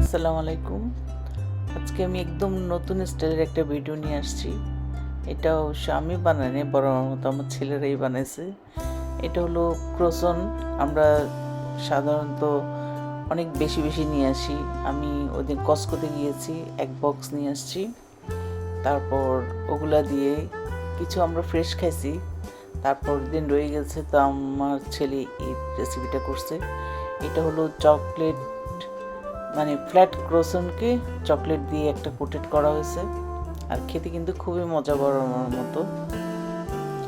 আসসালামু আলাইকুম। আজকে আমি একদম নতুন স্টাইলের একটা ভিডিও নিয়ে আসছি। এটা অবশ্য আমি বানাইনি, বরং আমার ছেলেরাই বানাইছে। এটা হলো ক্রোসন। আমরা সাধারণত অনেক বেশি বেশি নিয়ে আসি। আমি ওদিন কস্কোতে গিয়েছি, এক বক্স নিয়ে আসছি। তারপর ওগুলা দিয়ে কিছু আমরা ফ্রেশ খাইছি। তারপর দিন রয়ে গেছে, তো আমার ছেলে এই রেসিপিটা করছে। এটা হলো চকলেট, মানে ফ্ল্যাট ক্রোসনকে চকলেট দিয়ে একটা কোটেড করা হয়েছে। আর খেতে কিন্তু খুবই মজা বরাবর মতো।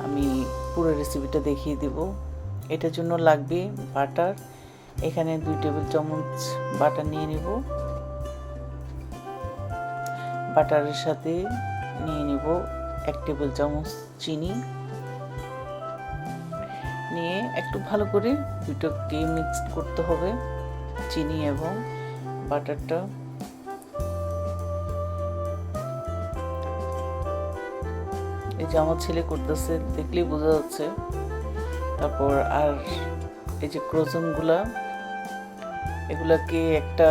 আমি পুরো রেসিপিটা দেখিয়ে দিব। এটার জন্য লাগবে বাটার। এখানে 2 টেবিল চামচ বাটার নিয়ে নিব। বাটারের সাথে নিয়ে নিব 1 টেবিল চামচ চিনি। নিয়ে একটু ভালো করে দুটোকে মিক্সড করতে হবে, চিনি এবং বাটারটা। এই যে আমার ছেলে করতেছে, দেখলেই বোঝা যাচ্ছে। তারপর আর এই যে ক্রোসনগুলা, এগুলাকে একটা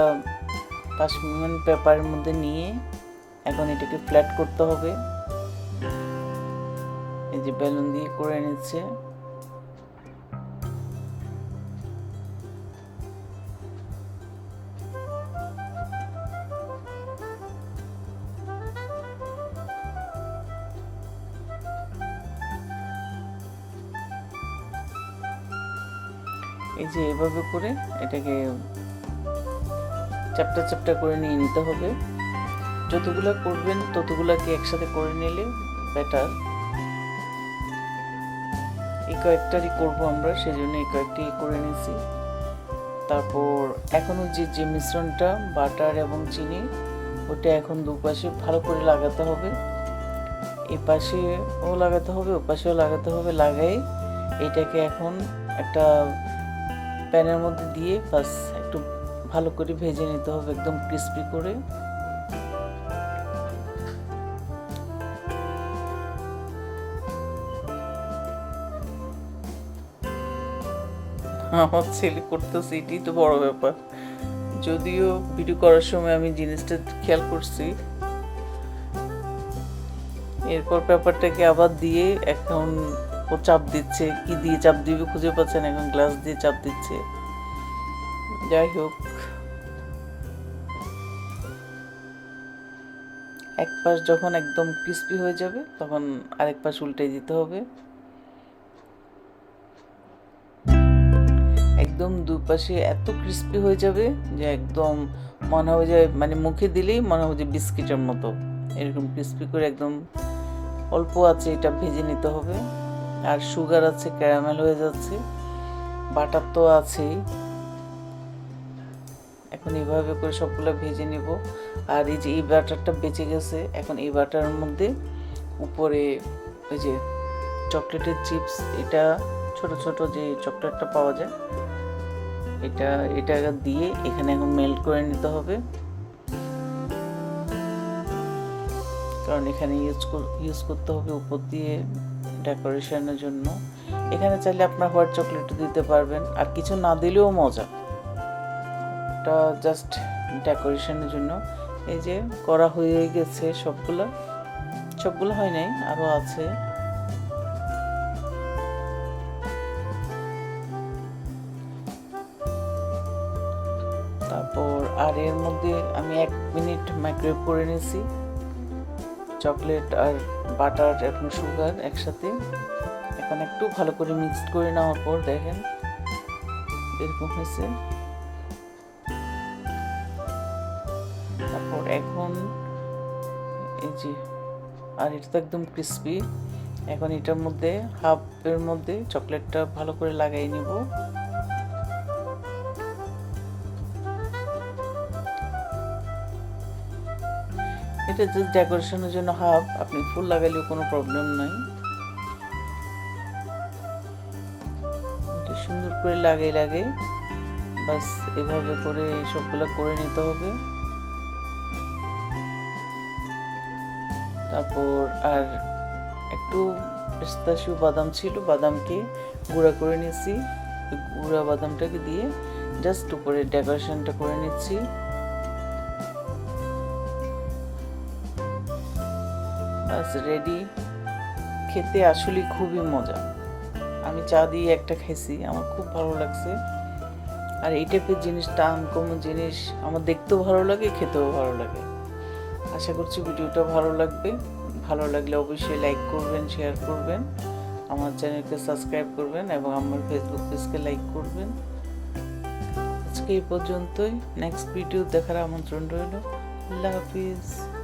পার্চমেন্ট পেপারের মধ্যে নিয়ে এখন এটাকে ফ্ল্যাট করতে হবে। এই যে বেলুন দিয়ে করে নিচ্ছে। এই যে এভাবে করে এটাকে চ্যাপ্টা চ্যাপ্টা করে নিয়ে নিতে হবে। যতগুলা করবেন ততগুলাকে একসাথে করে নিলে বেটার। এই কয়েকটারই করবো আমরা, সেজন্য এই কয়েকটি করে নিয়েছি। তারপর এখনও যে মিশ্রণটা বাটার এবং চিনি, ওটা এখন দুপাশে ভালো করে লাগাতে হবে। এই পাশেও লাগাতে হবে, ও পাশেও লাগাতে হবে। লাগাই এটাকে এখন একটা প্যানের মধ্যে দিয়ে বাস একটু ভালো করে ভেজে নিতে হবে, একদম ক্রিস্পি করে। আমার ছেলে করতেছে, এটাই তো বড় ব্যাপার। যদিও ভিডিও করার সময় আমি জিনিসটা খেয়াল করছি। এরপর পেপারটাকে আবার দিয়ে এখন ও চাপ দিচ্ছে, কি দিয়ে চাপ দিবে খুঁজে পাচ্ছে না, এখন গ্লাস দিয়ে চাপ দিচ্ছে। যাই হোক, এক পাশ যখন একদম ক্রিস্পি হয়ে যাবে তখন আরেক পাশ উল্টে দিতে হবে। একদম দুপাশে এত ক্রিস্পি হয়ে যাবে যে একদম মনে হবে যে, মানে মুখে দিলেই মনে হবে যে বিস্কিটের মতো এরকম ক্রিস্পি করে একদম অল্প আছে এটা ভেজে নিতে হবে। আর সুগার আছে, ক্যারামেল হয়ে যাচ্ছে, বাটার তো আছেই। এখন এইভাবে করে সবগুলো ভেজে নিব। আর এই যে এই বাটারটা বেঁচে গেছে, এখন এই বাটারের মধ্যে উপরে ওই যে চকলেটের চিপস, এটা ছোট ছোট যে চকলেটটা পাওয়া যায়, এটা দিয়ে এখানে এখন মেল্ট করে নিতে হবে। কারণ এখানে ইউজ করতে হবে উপর দিয়ে ডেকোরেশনের জন্য। এখানে চাইলে আপনার হোয়াইট চকলেট দিতে পারবেন, আর কিছু না দিলেও মজা, এটা জাস্ট ডেকোরেশনের জন্য। এই যে করা হয়ে গেছে সবগুলো হয় নাই, আরও আছে। তারপর আর এর মধ্যে আমি 1 মিনিট মাইক্রোওয়েভ করে নিয়েছি চকলেট আর বাটার এবং সুগার একসাথে। এখন একটু ভালো করে মিক্সড করে নেওয়ার পর দেখেন এরকম হয়েছে। তারপর এখন এই যে, আর এটা তো একদম ক্রিস্পি। এখন এটার মধ্যে হাফের মধ্যে চকলেটটা ভালো করে লাগাই নিব। এটা জাস্ট ডেকোরেশনের জন্য হাফ, আপনি ফুল লাগাইলেও কোনো প্রবলেম নাই। এটা সুন্দর করে লাগাই বাস এভাবে করে সবগুলো করে নিতে হবে। তারপর আর একটু পিস্তাশিও বাদাম ছিল, বাদামকে গুঁড়া করে নিয়েছি। গুঁড়া বাদামটাকে দিয়ে জাস্ট উপরে ডেকোরেশনটা করে নিচ্ছি। বাস রেডি। খেতে আসলে খুবই মজা। আমি চা দিয়ে একটা খেয়েছি, আমার খুব ভালো লাগছে। আর এই টাইপের জিনিসটা আনকমন জিনিস, আমার দেখতেও ভালো লাগে, খেতেও ভালো লাগে। আশা করছি ভিডিওটা ভালো লাগবে। ভালো লাগলে অবশ্যই লাইক করবেন, শেয়ার করবেন, আমার চ্যানেলকে সাবস্ক্রাইব করবেন এবং আমার ফেসবুক পেজকে লাইক করবেন। আজকে এই পর্যন্তই। নেক্সট ভিডিও দেখার আমন্ত্রণ রইল। আল্লাহ হাফিজ।